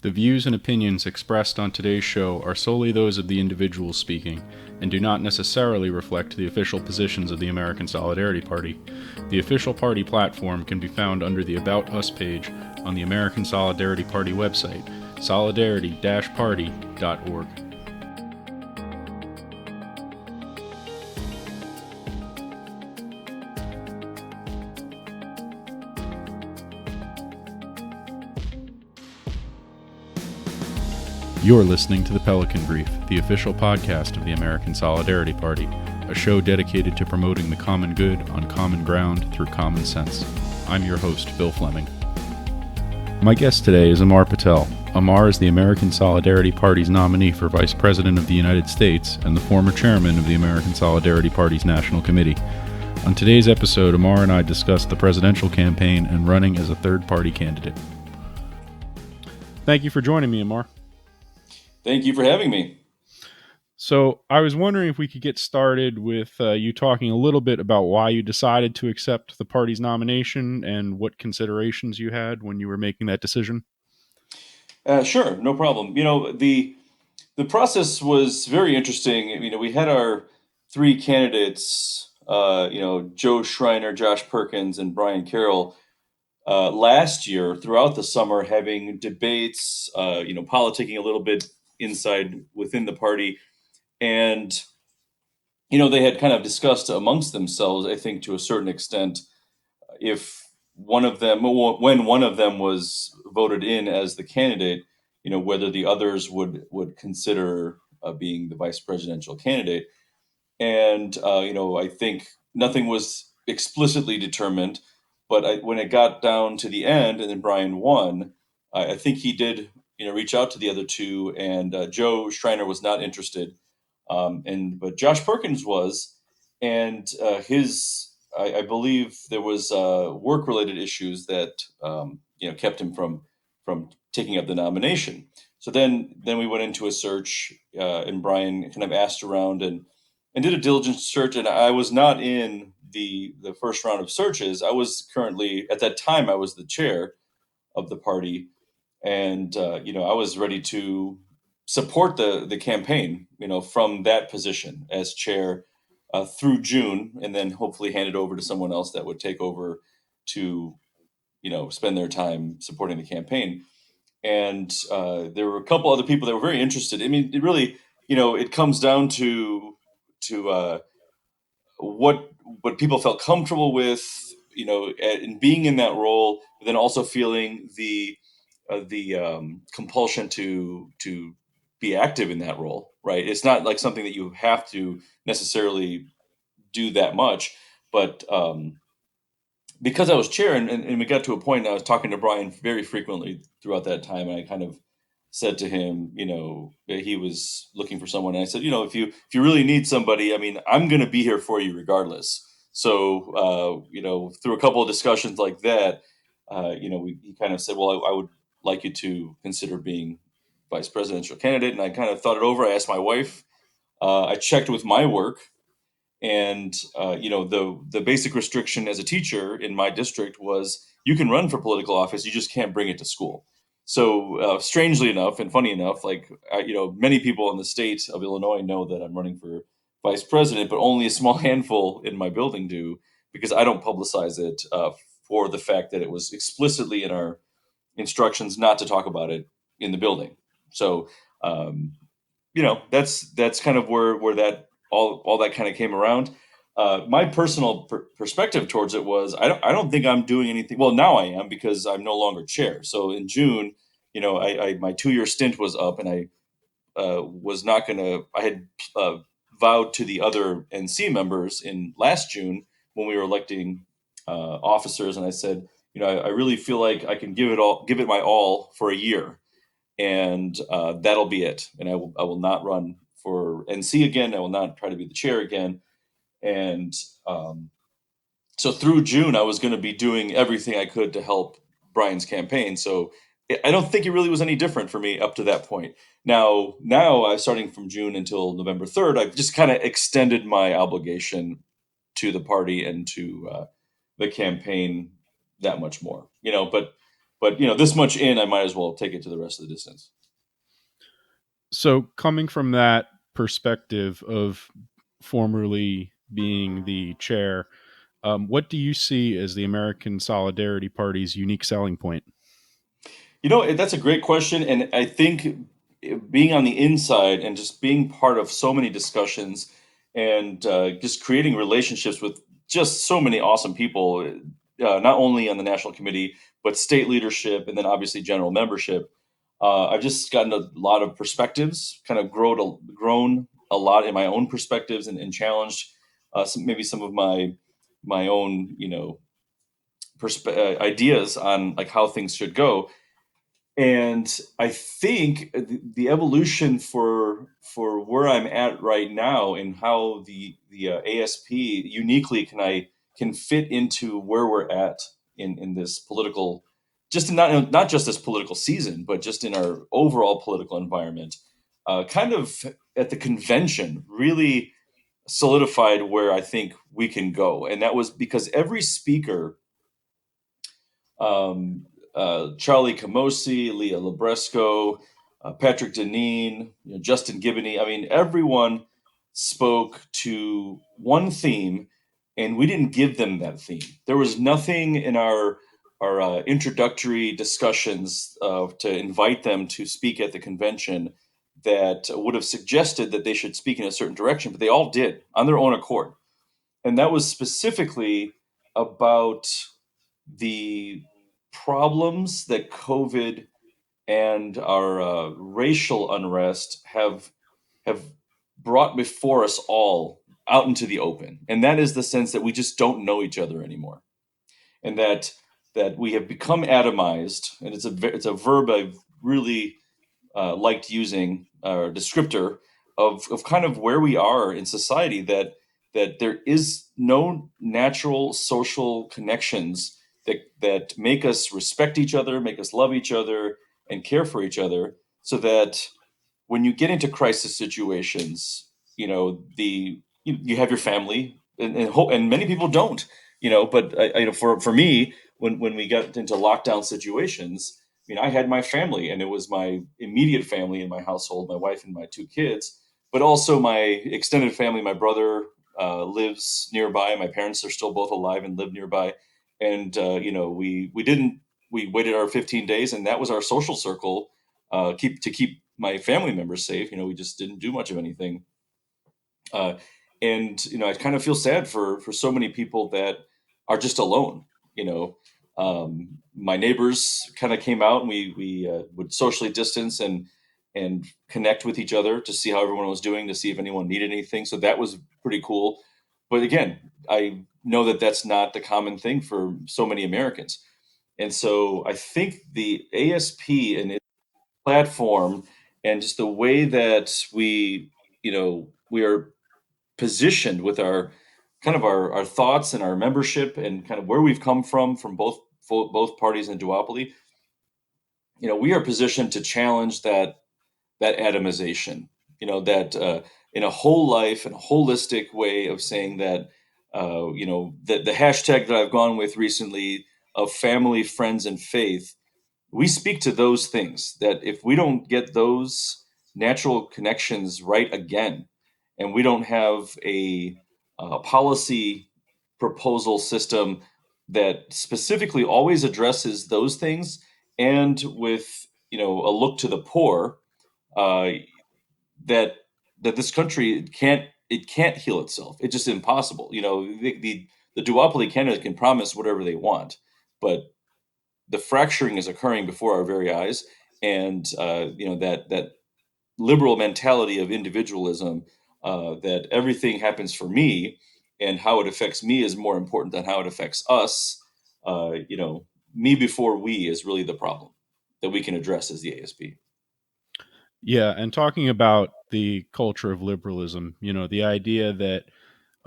The views and opinions expressed on today's show are solely those of the individuals speaking and do not necessarily reflect the official positions of the American Solidarity Party. The official party platform can be found under the About Us page on the American Solidarity Party website, solidarity-party.org. You're listening to The Pelican Brief, the official podcast of the American Solidarity Party, a show dedicated to promoting the common good on common ground through common sense. I'm your host, Bill Fleming. My guest today is Amar Patel. Amar is the American Solidarity Party's nominee for Vice President of the United States and the former chairman of the American Solidarity Party's National Committee. On today's episode, Amar and I discussed the presidential campaign and running as a third-party candidate. Thank you for joining me, Amar. Thank you for having me. So I was wondering if we could get started with you talking a little bit about why you decided to accept the party's nomination and what considerations you had when you were making that decision. Sure, no problem. The process was very interesting. We had our three candidates, Joe Schreiner, Josh Perkins, and Brian Carroll, last year throughout the summer having debates, politicking a little bit within the party. And, they had kind of discussed amongst themselves, I think to a certain extent, if when one of them was voted in as the candidate, whether the others would consider being the vice presidential candidate. And, I think nothing was explicitly determined, but when it got down to the end and then Brian won, I think he did, reach out to the other two, and Joe Schreiner was not interested. But Josh Perkins was, and I believe there was work-related issues that kept him from taking up the nomination. So then we went into a search, and Brian kind of asked around and did a diligent search. And I was not in the first round of searches. I was currently at that time I was the chair of the party, and I was ready to support the campaign, from that position as chair through June, and then hopefully hand it over to someone else that would take over to, spend their time supporting the campaign. And there were a couple other people that were very interested. I mean, it really, it comes down to what people felt comfortable with, in being in that role, but then also feeling the compulsion to be active in that role, right? It's not like something that you have to necessarily do that much, but because I was chair and we got to a point, I was talking to Brian very frequently throughout that time, and I kind of said to him, that he was looking for someone. And I said, if you really need somebody, I mean, I'm going to be here for you regardless. So, through a couple of discussions like that, he kind of said, well, I would like you to consider being vice presidential candidate. And I kind of thought it over. I asked my wife, I checked with my work, and the basic restriction as a teacher in my district was you can run for political office, you just can't bring it to school. So strangely enough and funny enough, many people in the state of Illinois know that I'm running for vice president, but only a small handful in my building do, because I don't publicize it for the fact that it was explicitly in our instructions not to talk about it in the building. So, that's kind of where that all that kind of came around. My personal perspective towards it was I don't think I'm doing anything. Well, now I am, because I'm no longer chair. So in June, I my 2-year stint was up, and I was not going to. I had vowed to the other NC members in last June when we were electing officers, and I said, I really feel like I can give it my all for a year, and that'll be it. And I will not run for NC again. I will not try to be the chair again. And so through June, I was going to be doing everything I could to help Brian's campaign. So I don't think it really was any different for me up to that point. Now, starting from June until November 3rd, I've just kind of extended my obligation to the party and to the campaign that much more. But But this much in, I might as well take it to the rest of the distance. So, coming from that perspective of formerly being the chair, what do you see as the American Solidarity Party's unique selling point? That's a great question, and I think being on the inside and just being part of so many discussions and just creating relationships with just so many awesome people, not only on the national committee but state leadership and then obviously general membership. I've just gotten a lot of perspectives, kind of grown a lot in my own perspectives and challenged maybe some of my own ideas on like how things should go. And I think the evolution for where I'm at right now and how the ASP uniquely can fit into where we're at in this political, just not just this political season, but just in our overall political environment, kind of at the convention really solidified where I think we can go, and that was because every speaker, um, Charlie Camosi, Leah Labresco, Patrick Deneen, Justin Giboney. I mean, everyone spoke to one theme, and we didn't give them that theme. There was nothing in our introductory discussions to invite them to speak at the convention that would have suggested that they should speak in a certain direction, but they all did on their own accord. And that was specifically about the problems that COVID and our racial unrest have brought before us all out into the open, and that is the sense that we just don't know each other anymore, and that we have become atomized, and it's a verb I've really liked using, or descriptor of kind of where we are in society, that there is no natural social connections that make us respect each other, make us love each other, and care for each other, so that when you get into crisis situations, you have your family, and many people don't, But for me, when we got into lockdown situations, I had my family, and it was my immediate family in my household, my wife and my two kids, but also my extended family. My brother lives nearby. My parents are still both alive and live nearby, and we waited our 15 days, and that was our social circle, keep my family members safe. We just didn't do much of anything, and I kind of feel sad for so many people that are just alone. My neighbors kind of came out, and we would socially distance and connect with each other to see how everyone was doing, to see if anyone needed anything. So that was pretty cool. But again, I know that that's not the common thing for so many Americans, and so I think the ASP and platform and just the way that we are positioned with our kind of our thoughts and our membership and kind of where we've come from both parties in duopoly. We are positioned to challenge that atomization, that in a whole life and a holistic way of saying that, the hashtag that I've gone with recently of family, friends, and faith, we speak to those things, that if we don't get those natural connections right again, and we don't have a policy proposal system that specifically always addresses those things, and with a look to the poor, uh, that this country can't heal itself. It's just impossible. The duopoly candidate can promise whatever they want, but the fracturing is occurring before our very eyes, and that liberal mentality of individualism, that everything happens for me, and how it affects me is more important than how it affects us. Me before we is really the problem that we can address as the ASP. Yeah, and talking about the culture of liberalism, the idea that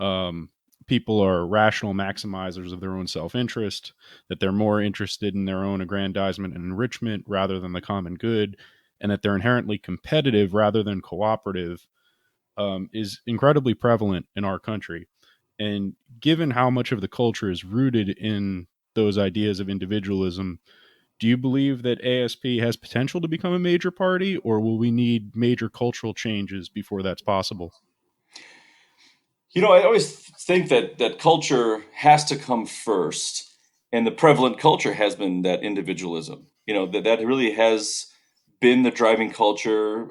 um, people are rational maximizers of their own self interest, that they're more interested in their own aggrandizement and enrichment rather than the common good, and that they're inherently competitive rather than cooperative, is incredibly prevalent in our country. And given how much of the culture is rooted in those ideas of individualism, Do you believe that ASP has potential to become a major party, or will we need major cultural changes before that's possible? I always think that culture has to come first, and the prevalent culture has been that individualism. That really has been the driving culture.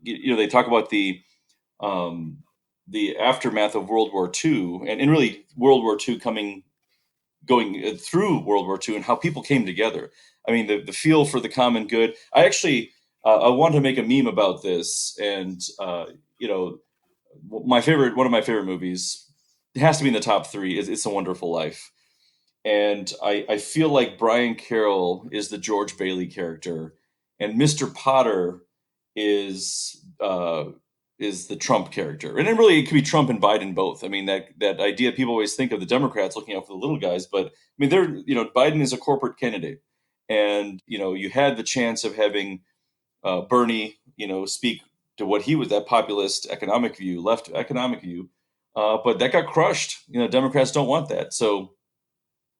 They talk about um, the aftermath of World War II, and really World War II going through World War II, and how people came together. I mean, the feel for the common good. I wanted to make a meme about this, and you know, one of my favorite movies, it has to be in the top three, is It's a Wonderful Life. And I feel like Brian Carroll is the George Bailey character, and Mr. Potter is uh, is the Trump character. And it could be Trump and Biden both. I mean, that idea, people always think of the Democrats looking out for the little guys, but I mean, Biden is a corporate candidate, and you had the chance of having Bernie, speak to what he was, that populist economic view, left economic view, but that got crushed. Democrats don't want that. So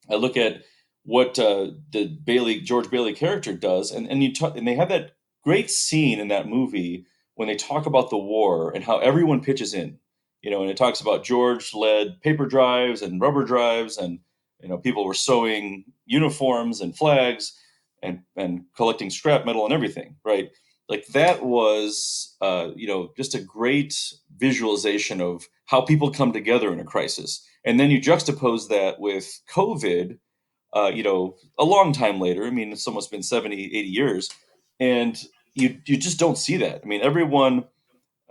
I look at what the George Bailey character does, and they have that great scene in that movie when they talk about the war and how everyone pitches in. And it talks about George led paper drives and rubber drives, and people were sewing uniforms and flags and collecting scrap metal and everything, right? Like that was just a great visualization of how people come together in a crisis. And then you juxtapose that with COVID, a long time later. I mean, it's almost been 70, 80 years. And you just don't see that. I mean, everyone,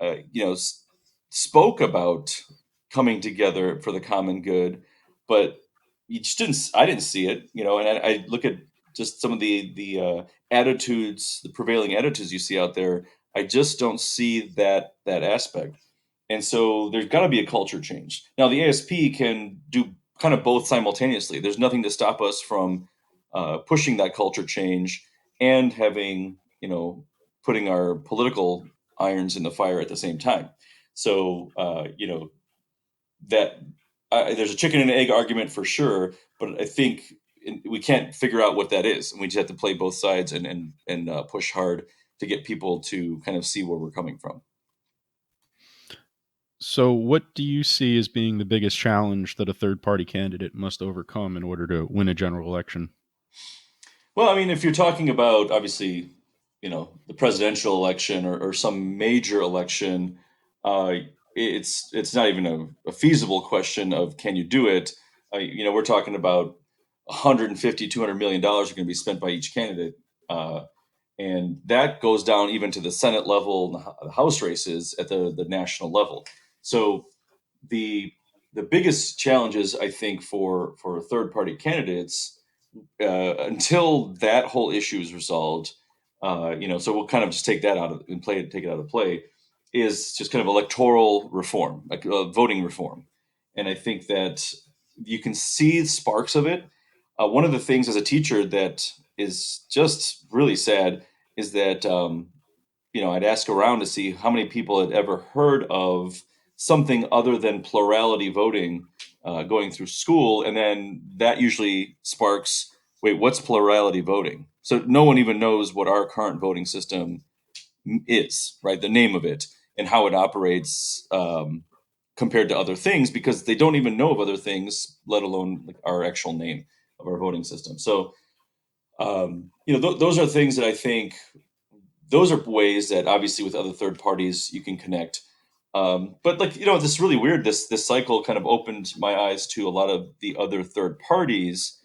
uh, you know, s- spoke about coming together for the common good, but I didn't see it, and I look at just some of the attitudes, the prevailing attitudes you see out there. I just don't see that aspect. And so there's got to be a culture change. Now, the ASP can do kind of both simultaneously. There's nothing to stop us from pushing that culture change and having, putting our political irons in the fire at the same time. So, that there's a chicken and egg argument for sure, but I think we can't figure out what that is, and we just have to play both sides and push hard to get people to kind of see where we're coming from. So, what do you see as being the biggest challenge that a third party candidate must overcome in order to win a general election? Well, I mean, if you're talking about obviously, the presidential election or some major election, uh, it's not even a feasible question of can you do it. We're talking about 150, $200 million are going to be spent by each candidate, uh, and that goes down even to the Senate level and the House races at the national level. So the the biggest challenges I think for third party candidates, until that whole issue is resolved, so we'll kind of just take that out of and take it out of play, is just kind of electoral reform, like voting reform. And I think that you can see sparks of it. One of the things as a teacher that is just really sad is that I'd ask around to see how many people had ever heard of something other than plurality voting going through school, and then that usually sparks, wait, what's plurality voting? So no one even knows what our current voting system is, right? The name of it and how it operates compared to other things, because they don't even know of other things, let alone like our actual name of our voting system. So those are things that I think, those are ways that obviously with other third parties you can connect. But like this is really weird. This cycle kind of opened my eyes to a lot of the other third parties,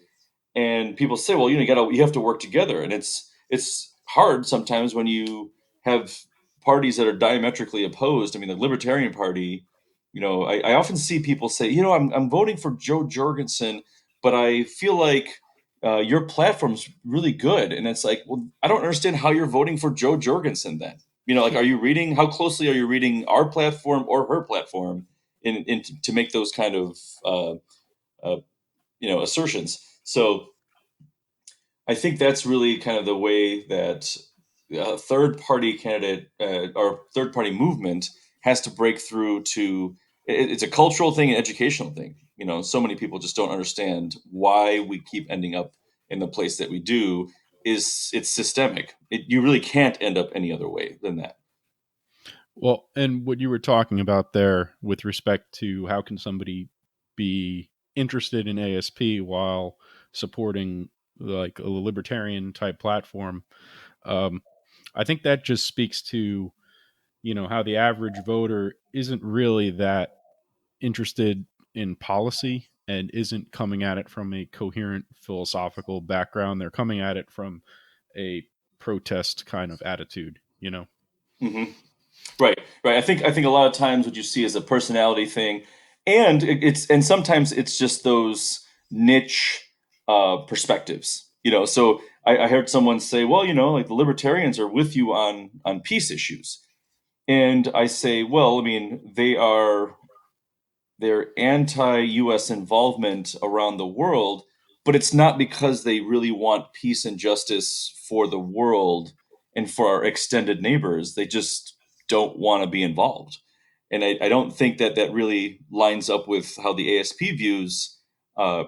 and people say, well, you have to work together, and it's hard sometimes when you have parties that are diametrically opposed. I mean, the Libertarian Party. I often see people say, I'm voting for Joe Jorgensen, but I feel like your platform's really good, and it's like, well, I don't understand how you're voting for Joe Jorgensen then. Like, are you reading? How closely are you reading our platform or her platform in to make those kind of uh, assertions? So I think that's really kind of the way that a third party candidate or third party movement has to break through to. It's a cultural thing, an educational thing. So many people just don't understand why we keep ending up in the place that we do. it's systemic. You really can't end up any other way than that. Well, and what you were talking about there with respect to how can somebody be interested in ASP while supporting like a libertarian type platform, um, I think that just speaks to, how the average voter isn't really that interested in policy and isn't coming at it from a coherent philosophical background. They're coming at it from a protest kind of attitude. Hmm. Right, right. I think a lot of times what you see is a personality thing, and and sometimes it's just those niche perspectives. So I heard someone say, well, like the libertarians are with you on peace issues, and I say, well, I mean, they're anti-U.S. involvement around the world, but it's not because they really want peace and justice for the world and for our extended neighbors. They just don't want to be involved, and I don't think that that really lines up with how the ASP views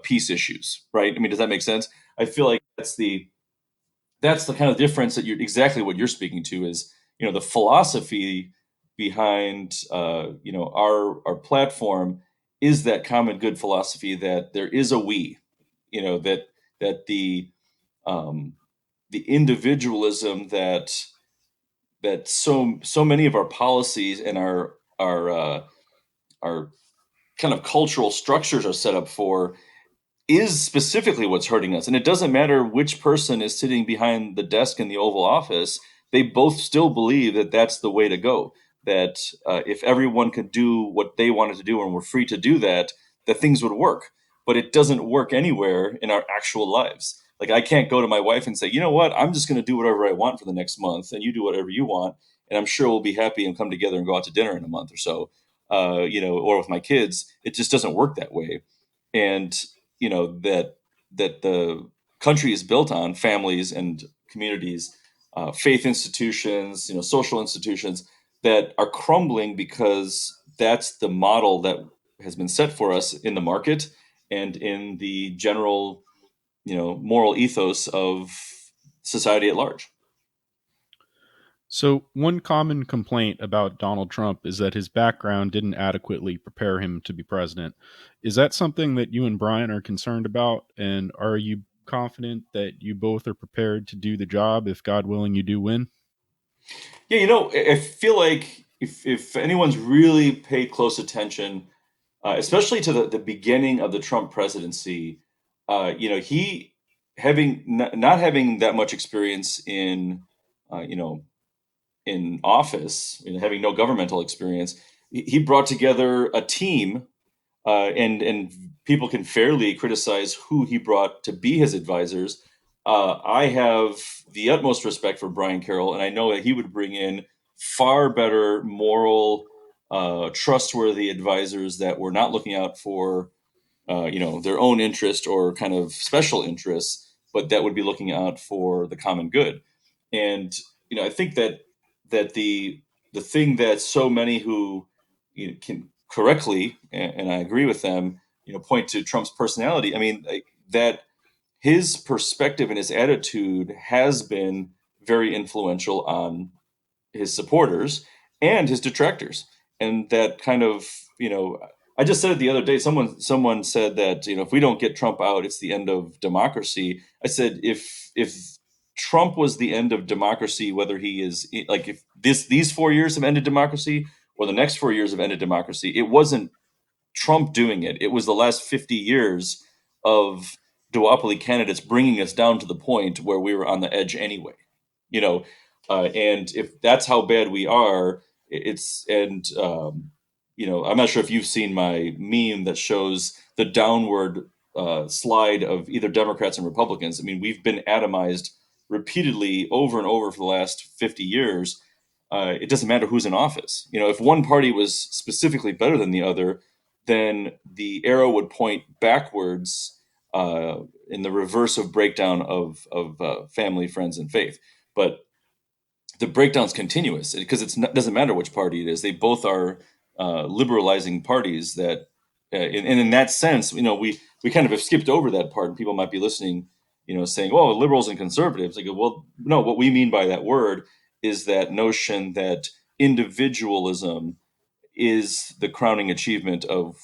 peace issues, right? I mean, does that make sense? I feel like that's the kind of difference that you're exactly what you're speaking to is the philosophy behind our platform is that common good philosophy that there is a we, that um, the individualism that so many of our policies and our kind of cultural structures are set up for is specifically what's hurting us. And it doesn't matter which person is sitting behind the desk in the Oval Office, they both still believe that that's the way to go. That if everyone could do what they wanted to do and were free to do that, that things would work. But it doesn't work anywhere in our actual lives. Like, I can't go to my wife and say, you know what, I'm just going to do whatever I want for the next month, and you do whatever you want. And I'm sure we'll be happy and come together and go out to dinner in a month or so, or with my kids. It just doesn't work that way. And that the country is built on families and communities, faith institutions, social institutions that are crumbling because that's the model that has been set for us in the market and in the general, moral ethos of society at large. So, one common complaint about Donald Trump is that his background didn't adequately prepare him to be president. Is that something that you and Brian are concerned about? And are you confident that you both are prepared to do the job if, God willing, you do win? Yeah, I feel like if anyone's really paid close attention, especially to the beginning of the Trump presidency, he not having that much experience uh, you know, in office, having no governmental experience, he brought together a team, and people can fairly criticize who he brought to be his advisors. I have the utmost respect for Brian Carroll, and I know that he would bring in far better moral, trustworthy advisors that were not looking out for their own interest or kind of special interests, but that would be looking out for the common good. And I think that the thing that so many who can correctly, and I agree with them, point to Trump's personality. I mean, that his perspective and his attitude has been very influential on his supporters and his detractors. And that kind of, I just said it the other day. Someone said that, if we don't get Trump out, it's the end of democracy. I said, if Trump was the end of democracy, whether he is like, if these 4 years have ended democracy or the next 4 years have ended democracy, it wasn't Trump doing it. It was the last 50 years of duopoly candidates bringing us down to the point where we were on the edge anyway. You know, and if that's how bad we are, it's and I'm not sure if you've seen my meme that shows the downward slide of either Democrats and Republicans. I mean, we've been atomized repeatedly over and over for the last 50 years. It doesn't matter who's in office. If one party was specifically better than the other, then the arrow would point backwards in the reverse of breakdown of family, friends, and faith. But the breakdown's continuous because it doesn't matter which party it is. They both are liberalizing parties that, and in that sense, we kind of have skipped over that part. And people might be listening, saying, "Oh, liberals and conservatives." I go, well, no. What we mean by that word is that notion that individualism is the crowning achievement of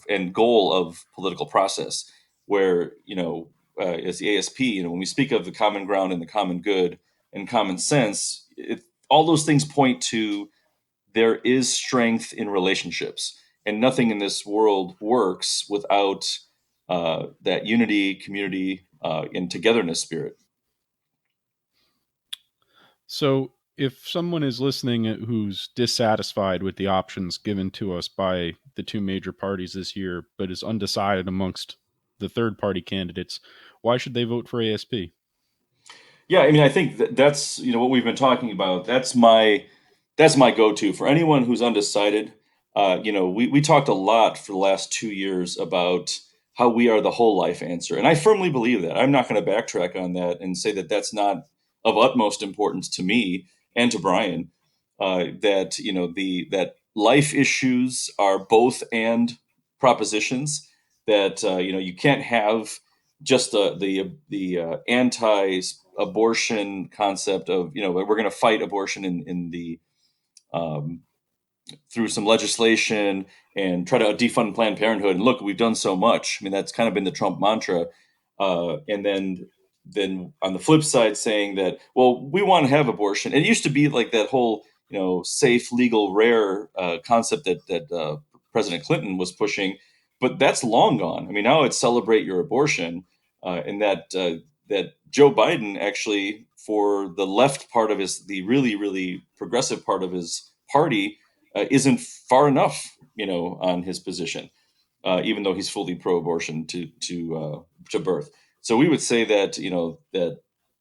and goal of political process, where as the ASP, when we speak of the common ground and the common good and common sense, all those things point to there is strength in relationships, and nothing in this world works without that unity, community, and togetherness spirit. So, if someone is listening who's dissatisfied with the options given to us by the two major parties this year, but is undecided amongst the third party candidates, why should they vote for ASP? Yeah, I mean, I think that's what we've been talking about. That's my go-to for anyone who's undecided. We talked a lot for the last 2 years about how we are the whole life answer, and I firmly believe that. I'm not going to backtrack on that and say that that's not of utmost importance to me and to Brian. That that life issues are both and propositions. That you can't have just the anti-abortion concept of we're going to fight abortion in the um, through some legislation and try to defund Planned Parenthood. And look, we've done so much. I mean, that's kind of been the Trump mantra. And then on the flip side, saying that, well, we want to have abortion. It used to be like that whole safe, legal, rare concept that President Clinton was pushing, but that's long gone. I mean, now it's celebrate your abortion, and that Joe Biden actually, for the left part of the really really progressive part of his party, isn't far enough, on his position, even though he's fully pro-abortion to birth. So we would say that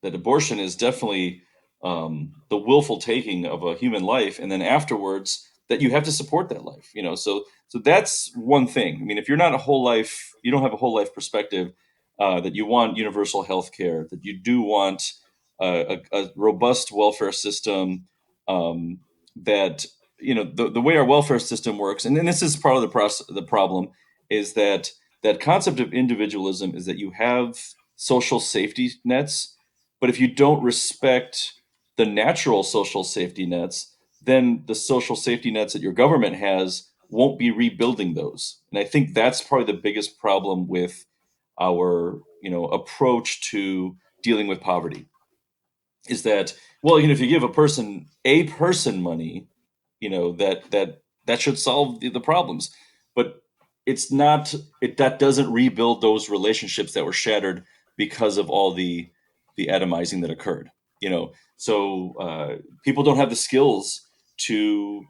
that abortion is definitely the willful taking of a human life, and then afterwards that you have to support that life. So that's one thing. I mean, if you're not a whole life, you don't have a whole life perspective. That you want universal health care, that you do want a robust welfare system, that the way our welfare system works, and this is part of the problem, is that concept of individualism is that you have social safety nets, but if you don't respect the natural social safety nets, then the social safety nets that your government has won't be rebuilding those. And I think that's probably the biggest problem with our approach to dealing with poverty, is that, well, if you give a person money, that should solve the problems, but that doesn't rebuild those relationships that were shattered because of all the atomizing that occurred. So people don't have the skills to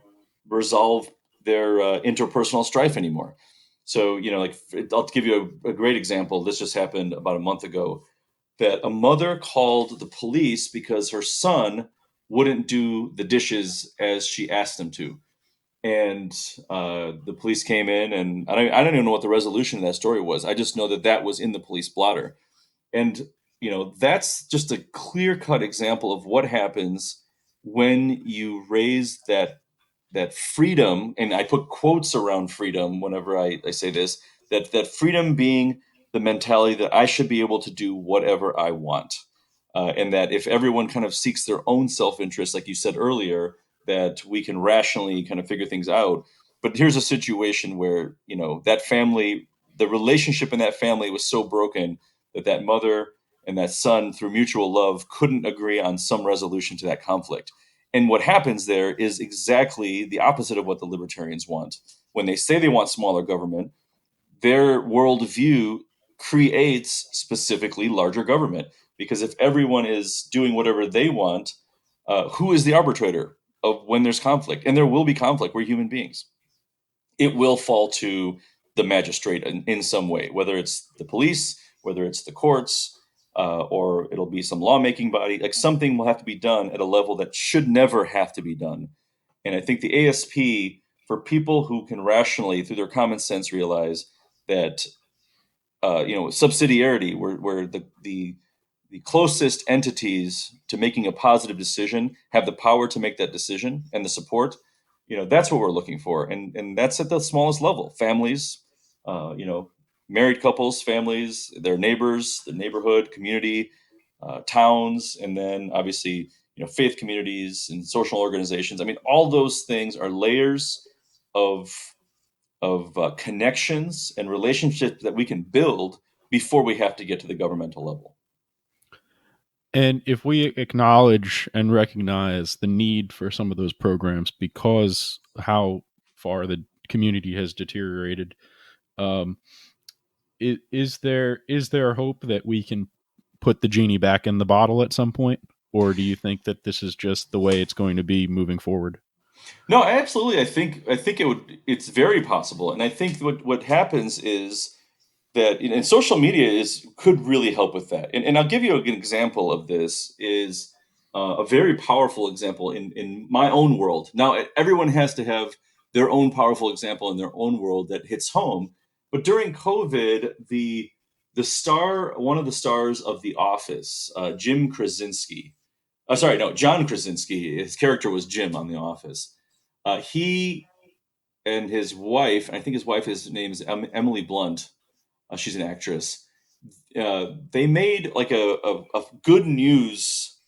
resolve their interpersonal strife anymore. So like, I'll give you a great example. This just happened about a month ago, that a mother called the police because her son wouldn't do the dishes as she asked him to. And the police came in, and I don't even know what the resolution of that story was. I just know that that was in the police blotter. And, that's just a clear cut example of what happens when you raise that freedom, and I put quotes around freedom whenever I say this, that freedom being the mentality that I should be able to do whatever I want, and that if everyone kind of seeks their own self-interest, like you said earlier, that we can rationally kind of figure things out. But here's a situation where that family, the relationship in that family was so broken that that mother and that son, through mutual love, couldn't agree on some resolution to that conflict. And what happens there is exactly the opposite of what the libertarians want. When they say they want smaller government, their worldview creates specifically larger government. Because if everyone is doing whatever they want, who is the arbitrator of when there's conflict? And there will be conflict. We're human beings. It will fall to the magistrate in some way, whether it's the police, whether it's the courts, or it'll be some lawmaking body. Like, something will have to be done at a level that should never have to be done. And I think the ASP, for people who can rationally, through their common sense, realize that subsidiarity, where the closest entities to making a positive decision have the power to make that decision and the support, that's what we're looking for, and that's at the smallest level, families, uh, you know married couples, families, their neighbors, the neighborhood, community, towns, and then obviously faith communities and social organizations. I mean, all those things are layers of connections and relationships that we can build before we have to get to the governmental level. And if we acknowledge and recognize the need for some of those programs because how far the community has deteriorated, um, is there hope that we can put the genie back in the bottle at some point, or do you think that this is just the way it's going to be moving forward? No, absolutely. I think it's very possible, and I think what happens is that and social media is could really help with that. And I'll give you an example of this is a very powerful example in my own world. Now, everyone has to have their own powerful example in their own world that hits home. But during COVID, one of the stars of The Office, Jim Krasinski. Sorry, no, John Krasinski. His character was Jim on The Office. He and his wife, I think his wife, his name is Emily Blunt. She's an actress. They made like a good news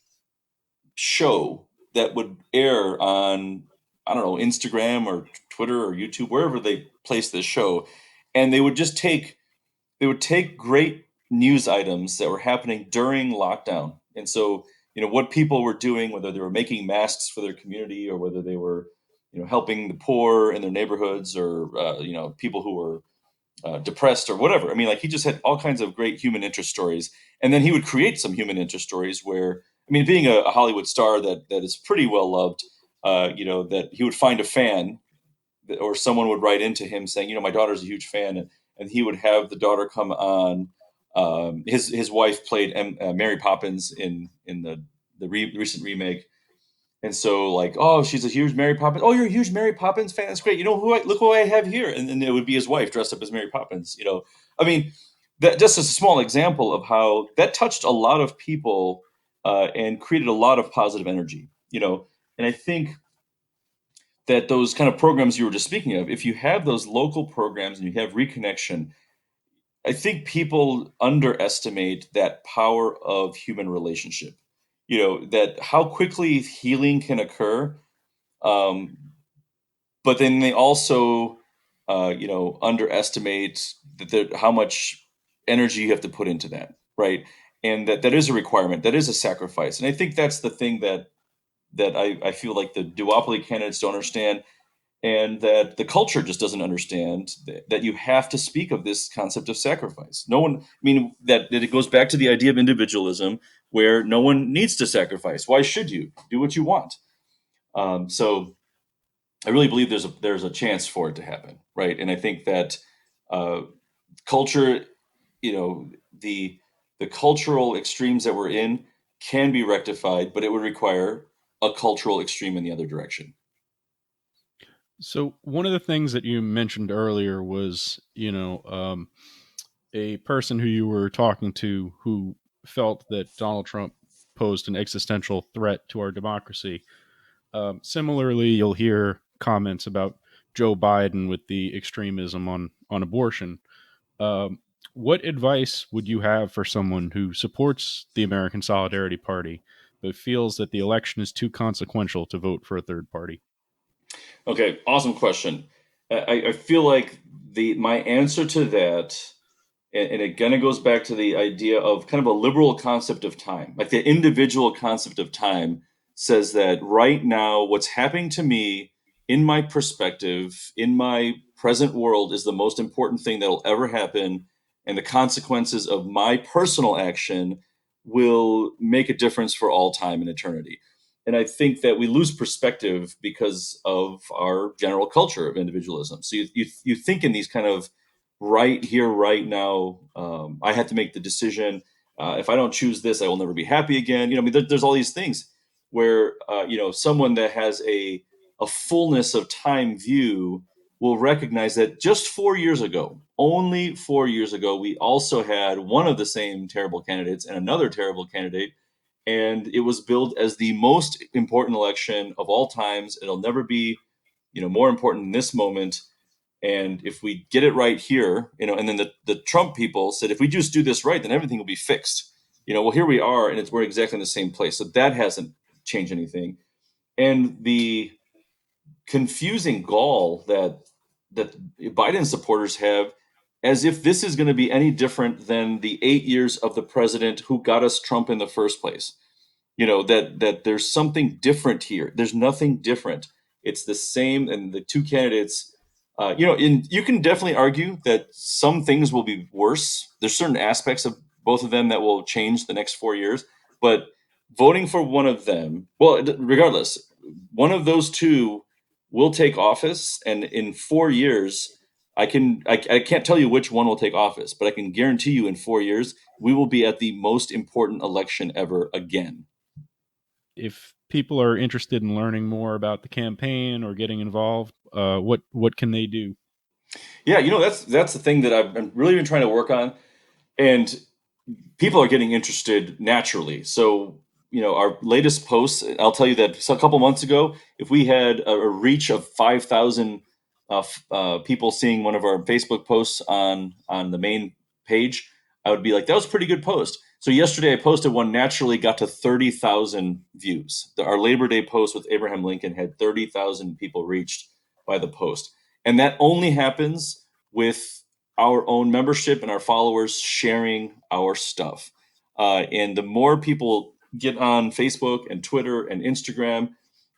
show that would air on, I don't know, Instagram or Twitter or YouTube, wherever they place this show, and they would take great news items that were happening during lockdown. And so, what people were doing, whether they were making masks for their community or whether they were, helping the poor in their neighborhoods or, people who were depressed or whatever. I mean, like he just had all kinds of great human interest stories, and then he would create some human interest stories where, I mean, being a Hollywood star that is pretty well loved, that he would find a fan or someone would write into him saying, my daughter's a huge fan, and he would have the daughter come on. His wife played Mary Poppins in the recent remake, and so like, oh, she's a huge Mary Poppins. Oh, you're a huge Mary Poppins fan. That's great. Look who I have here, and then it would be his wife dressed up as Mary Poppins. I mean, that just is a small example of how that touched a lot of people and created a lot of positive energy. And I think that those kind of programs you were just speaking of, if you have those local programs and you have reconnection, I think people underestimate that power of human relationship. That how quickly healing can occur, um, but then they also, underestimate how much energy you have to put into that, right? And that is a requirement, that is a sacrifice, and I think that's the thing that I feel like the duopoly candidates don't understand, and that the culture just doesn't understand that you have to speak of this concept of sacrifice. No one, I mean, that it goes back to the idea of individualism, where no one needs to sacrifice. Why should you do what you want? So I really believe there's a chance for it to happen, right? And I think that uh, culture, you know, the cultural extremes that we're in can be rectified, but it would require a cultural extreme in the other direction. So one of the things that you mentioned earlier was, a person who you were talking to who felt that Donald Trump posed an existential threat to our democracy. Similarly, you'll hear comments about Joe Biden with the extremism on abortion. Um, what advice would you have for someone who supports the American Solidarity Party but feels that the election is too consequential to vote for a third party? Okay, awesome question. I feel like my answer to that, and again, it goes back to the idea of kind of a liberal concept of time, like the individual concept of time says that right now, what's happening to me in my perspective, in my present world, is the most important thing that'll ever happen. And the consequences of my personal action will make a difference for all time and eternity. And I think that we lose perspective because of our general culture of individualism. So you think in these kind of right here, right now. I have to make the decision. If I don't choose this, I will never be happy again. I mean, there's all these things where someone that has a fullness of time view will recognize that just 4 years ago, only 4 years ago, we also had one of the same terrible candidates and another terrible candidate, and it was billed as the most important election of all times. It'll never be, more important in this moment, And if we get it right here, and then the Trump people said, if we just do this right, then everything will be fixed. Well, here we are, and we're exactly in the same place. So that hasn't changed anything. And the confusing gall that Biden supporters have, as if this is going to be any different than the 8 years of the president who got us Trump in the first place. That there's something different here. There's nothing different. It's the same, and the two candidates, you can definitely argue that some things will be worse. There's certain aspects of both of them that will change the next 4 years, but voting for one of them, well, regardless, one of those two will take office, and in 4 years, I can't tell you which one will take office, but I can guarantee you in 4 years we will be at the most important election ever again. If people are interested in learning more about the campaign or getting involved, what can they do? Yeah, that's the thing that I've really been trying to work on, and people are getting interested naturally. So, our latest posts, I'll tell you that a couple months ago, if we had a reach of 5,000 people seeing one of our Facebook posts on the main page, I would be like, that was a pretty good post. So yesterday I posted one, naturally got to 30,000 views. Our Labor Day post with Abraham Lincoln had 30,000 people reached by the post. And that only happens with our own membership and our followers sharing our stuff. And the more people get on Facebook and Twitter and Instagram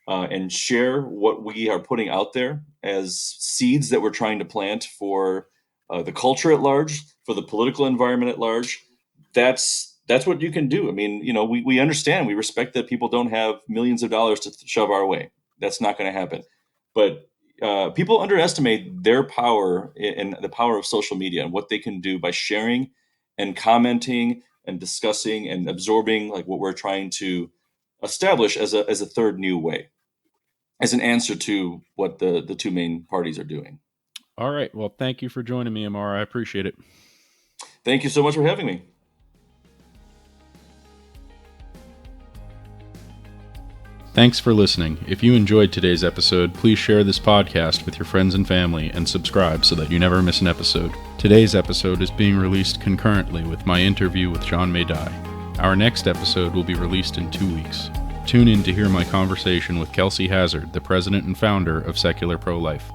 and share what we are putting out there as seeds that we're trying to plant for the culture at large, for the political environment at large, that's what you can do. I mean, we understand, we respect that people don't have millions of dollars to shove our way. That's not going to happen. But people underestimate their power and the power of social media and what they can do by sharing and commenting and discussing and absorbing, like what we're trying to establish as a third new way, as an answer to what the two main parties are doing. All right. Well, thank you for joining me, Amar. I appreciate it. Thank you so much for having me. Thanks for listening. If you enjoyed today's episode, please share this podcast with your friends and family and subscribe so that you never miss an episode. Today's episode is being released concurrently with my interview with John Maydai. Our next episode will be released in 2 weeks. Tune in to hear my conversation with Kelsey Hazard, the president and founder of Secular Pro-Life.